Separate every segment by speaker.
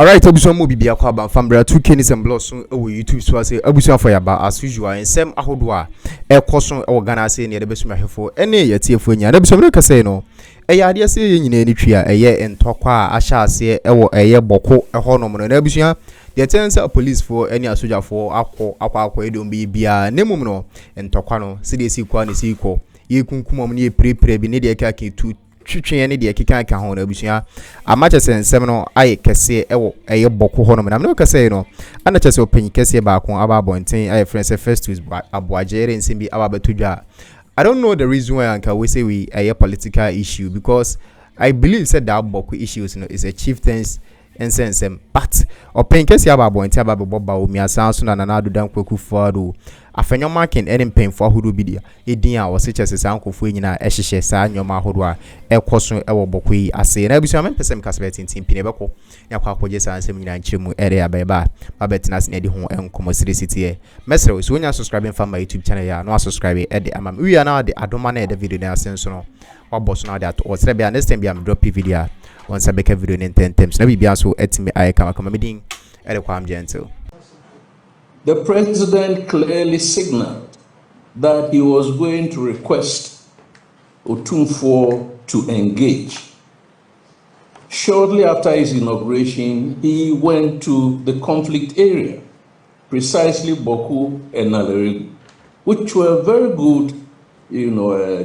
Speaker 1: Alright, Abusuan mo bibia kwa ba fambre 2K ni sem blog so YouTube so say Abusuan for ya ba as usual ensem ahodo a ekoso e Ghana say ne de besuma hefo ene ye tiefo nya de besuma ka say no eye ade say ye nyina ni twa eye ntokwa a ahya ase e eye boko e ho no mo na Abusuan the tense police for any soldier for akwa edom bia nemum no ntokwa no se de si kwa ne si ko ye kunkumom ne ye prepare bi ne de ka ka tu twitwe ne de keka ka ho na Abusua amache sensem no aye kese ewo eye boko ho no na me kese no ana chese opanyi kese ba ko aba bonten aye friends FİGHT aboagere nsem bi aba betudwa. I don't know the reason why anka we say we a political issue, because I believe said that boko issues is a chieftain's ensensem, but opanyi kese aba bonten aba Bawumia sanso na Addo dan Akuffo Afenyo Markin any pain for hudu bidia edin a wose chese sa Akuffo nyina ehhehye sa nyoma hodo a ekoso ewo bokoi ase na Abusua men pesem kasbet ntim pine beko yakwa akwoje sa ansem nyina nchiremu ere abeba babetina se edi ho enkomo city e mesre so nya subscribing for my YouTube channel ya no subscribe ede amam we are now the adoma na ede video na asenso no waboso na that o sere bia next time bia drop video on sabeka video in 10 times na bibia so etimi aye kama medin ede kwa am gentle.
Speaker 2: The president clearly signaled that he was going to request Akuffo to engage. Shortly after his inauguration, he went to the conflict area, precisely Bawku and Nalerigu, which were very good,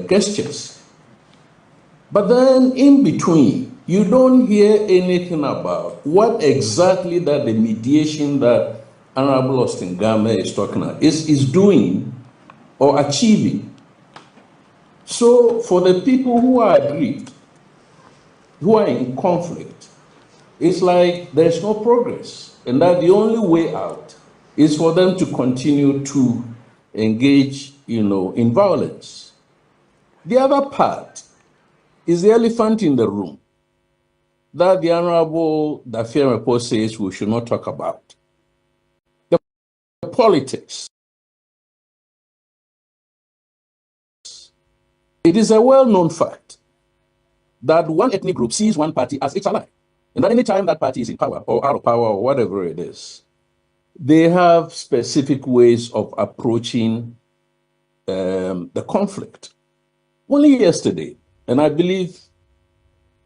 Speaker 2: gestures. But then in between, you don't hear anything about what exactly that the mediation that Honorable Austin Game is talking about is doing or achieving. So for the people who are aggrieved, who are in conflict, it's like there's no progress, and that the only way out is for them to continue to engage, in violence. The other part is the elephant in the room that the Honorable P0SE says we should not talk about. Politics. It is a well-known fact that one ethnic group sees one party as its ally, and that any time that party is in power or out of power or whatever it is, they have specific ways of approaching the conflict. Only yesterday, and I believe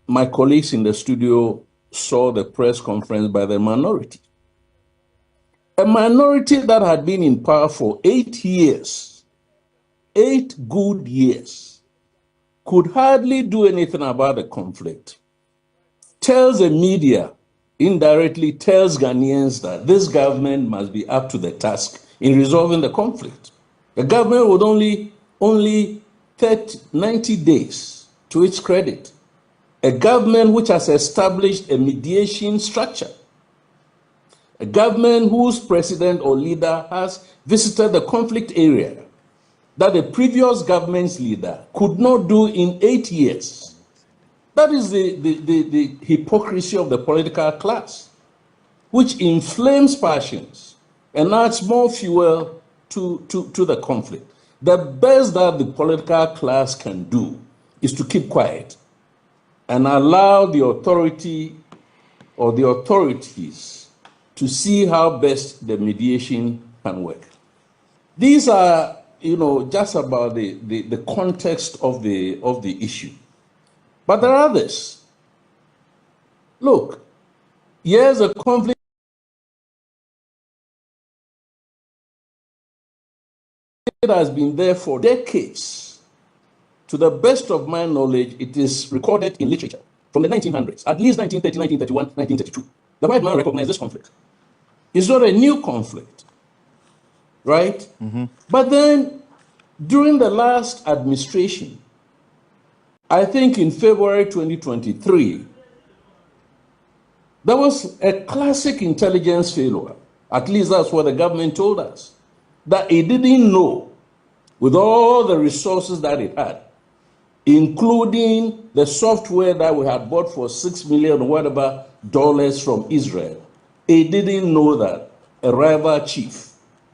Speaker 2: my colleagues in the studio saw the press conference by the minority. A minority that had been in power for 8 years, 8 good years, could hardly do anything about the conflict, tells the media, indirectly tells Ghanaians that this government must be up to the task in resolving the conflict. The government would only 90 days to its credit. A government which has established a mediation structure. A government whose president or leader has visited the conflict area that the previous government's leader could not do in 8 years. That is the hypocrisy of the political class, which inflames passions and adds more fuel to the conflict. The best that the political class can do is to keep quiet and allow the authority or the authorities to see how best the mediation can work. These are, just about the context of the issue. But there are others. Look, here's a conflict that has been there for decades. To the best of my knowledge, it is recorded in literature from the 1900s, at least 1930, 1931, 1932. The white man recognized this conflict. It's not a new conflict, right? Mm-hmm. But then, during the last administration, I think in February 2023, there was a classic intelligence failure. At least that's what the government told us, that it didn't know, with all the resources that it had, including the software that we had bought for $6 million or whatever dollars from Israel. He didn't know that a rival chief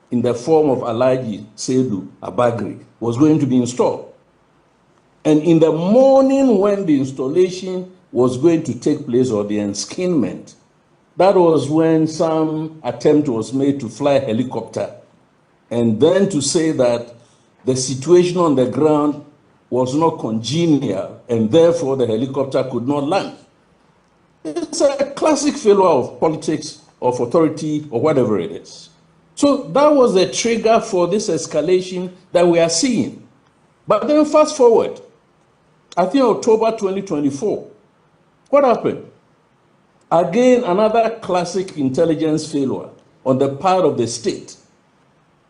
Speaker 2: in the form of Alhaji Seydou Abagri was going to be installed. And in the morning when the installation was going to take place, or the enskinment, That was when some attempt was made to fly a helicopter, and then to say that the situation on the ground was not congenial, and therefore the helicopter could not land. It's a classic failure of politics, of authority, or whatever it is. So that was the trigger for this escalation that we are seeing. But then fast forward, I think October 2024, what happened? Again, another classic intelligence failure on the part of the state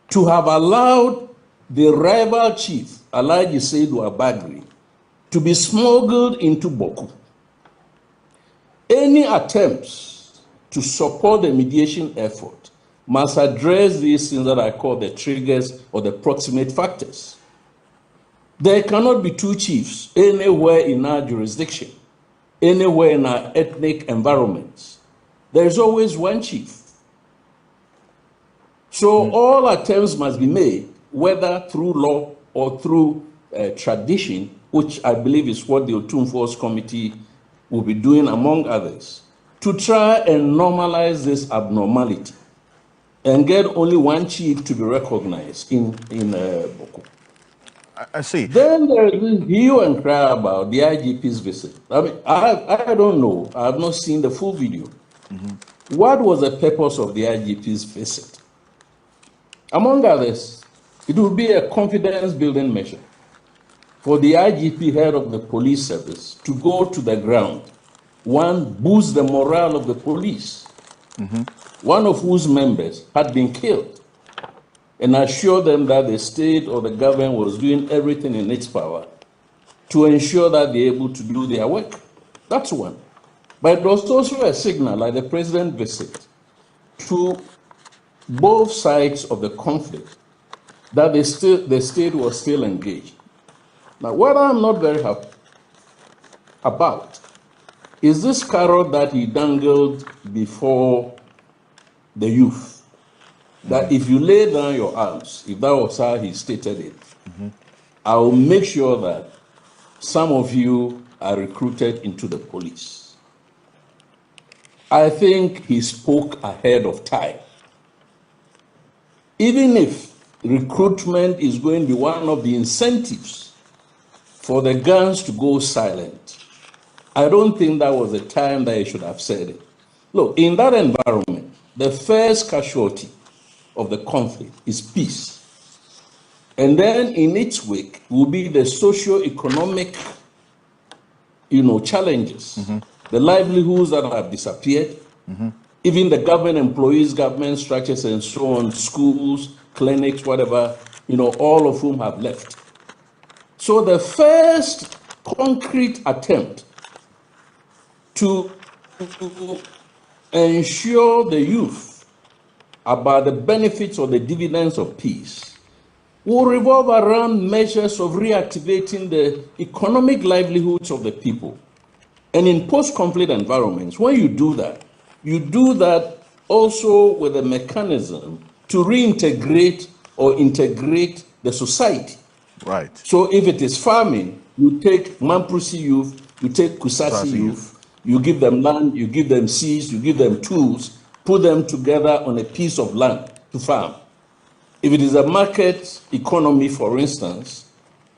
Speaker 2: to have allowed the rival chief, Alhaji Saidu Abagri, to be smuggled into Bawku. Any attempts to support the mediation effort must address these things that I call the triggers or the proximate factors. There cannot be two chiefs anywhere in our jurisdiction, anywhere in our ethnic environments. There is always one chief. So all attempts must be made, whether through law or through tradition, which I believe is what the Otumfuo's committee will be doing, among others, to try and normalize this abnormality and get only one chief to be recognized in Bawku.
Speaker 3: I see.
Speaker 2: Then there is this hue and cry about the IGP's visit. I mean, I don't know. I have not seen the full video. What was the purpose of the IGP's visit? Among others, it would be a confidence-building measure for the IGP, head of the police service, to go to the ground. One, boost the morale of the police, one of whose members had been killed, and assure them that the state or the government was doing everything in its power to ensure that they're able to do their work. That's one. But it was also a signal, like the president visit, to both sides of the conflict that the state was still engaged. Now, what I'm not very happy about is this carrot that he dangled before the youth, that if you lay down your arms, if that was how he stated it, I will make sure that some of you are recruited into the police. I think he spoke ahead of time. Even if recruitment is going to be one of the incentives for the guns to go silent, I don't think that was the time that he should have said it. Look, in that environment, the first casualty of the conflict is peace. And then in its wake will be the socio-economic, challenges, the livelihoods that have disappeared, even the government employees, government structures and so on, schools, clinics, whatever, all of whom have left. So the first concrete attempt to ensure the youth about the benefits or the dividends of peace will revolve around measures of reactivating the economic livelihoods of the people. And in post-conflict environments, when you do that also with a mechanism to reintegrate or integrate the society.
Speaker 3: Right.
Speaker 2: So if it is farming, you take Mamprisi youth, you take Kusasi youth, you give them land, you give them seeds, you give them tools, put them together on a piece of land to farm. If it is a market economy, for instance,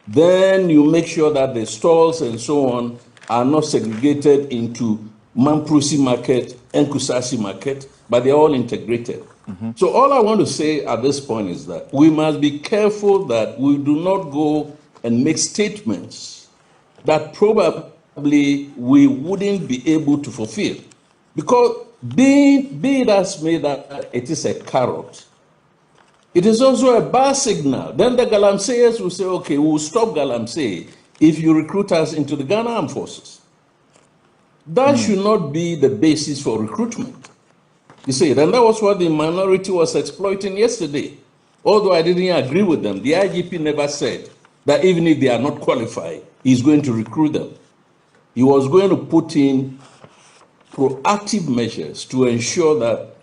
Speaker 2: then you make sure that the stalls and so on are not segregated into Mamprisi market and Kusasi market, but they're all integrated. So all I want to say at this point is that we must be careful that we do not go and make statements that probably we wouldn't be able to fulfill. Because be it as made that it is a carrot, it is also a bad signal. Then the Galamseyers will say, okay, we will stop Galamsey if you recruit us into the Ghana Armed Forces. That should not be the basis for recruitment. You see, and that was what the minority was exploiting yesterday. Although I didn't agree with them, the IGP never said that even if they are not qualified, he's going to recruit them. He was going to put in proactive measures to ensure that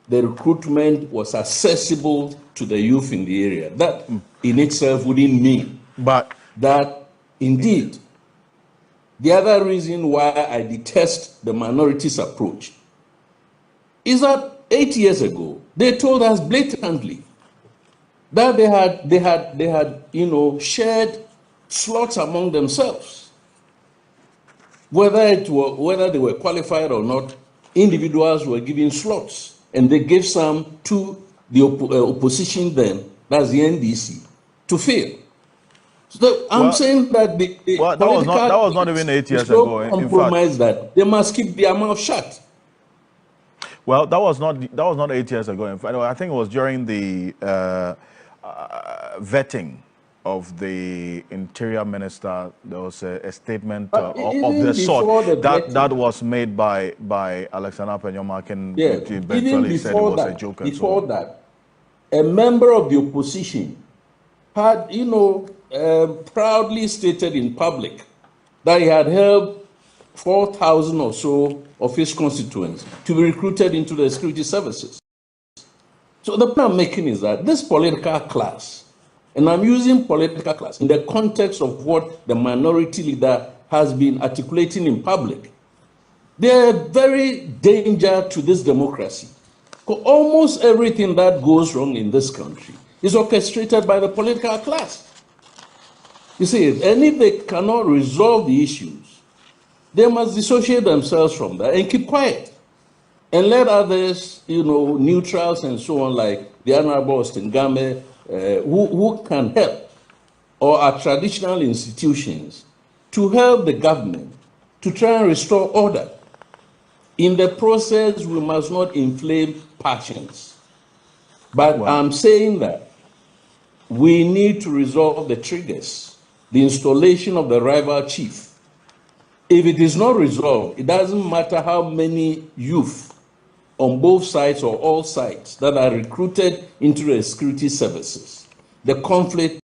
Speaker 2: the recruitment was accessible to the youth in the area. That in itself wouldn't mean that indeed. The other reason why I detest the minorities' approach is that 8 years ago, they told us blatantly that they had, shared slots among themselves. Whether they were qualified or not, individuals were given slots, and they gave some to the opposition then, that's the NDC, to fill. So I'm saying that the
Speaker 3: that was not even 8 years ago. In fact,
Speaker 2: that they must keep their mouth shut.
Speaker 3: Well, that was not 8 years ago. In fact, I think it was during the vetting of the Interior Minister. There was a statement of the sort that was made by Alexander Afenyo Markin.
Speaker 2: Yeah.
Speaker 3: Eventually said it was a joke.
Speaker 2: Before that, a member of the opposition had, proudly stated in public that he had helped 4,000 or so of his constituents to be recruited into the security services. So the point I'm making is that this political class, and I'm using political class in the context of what the minority leader has been articulating in public, they're a very danger to this democracy. Almost everything that goes wrong in this country is orchestrated by the political class. You see, and if they cannot resolve the issues, they must dissociate themselves from that and keep quiet and let others, neutrals and so on, like the Honorable Austin Game, who can help, or our traditional institutions, to help the government to try and restore order. In the process, we must not inflame passions. But I'm saying that we need to resolve the triggers, the installation of the rival chief. If it is not resolved, it doesn't matter how many youth on both sides or all sides that are recruited into the security services. The conflict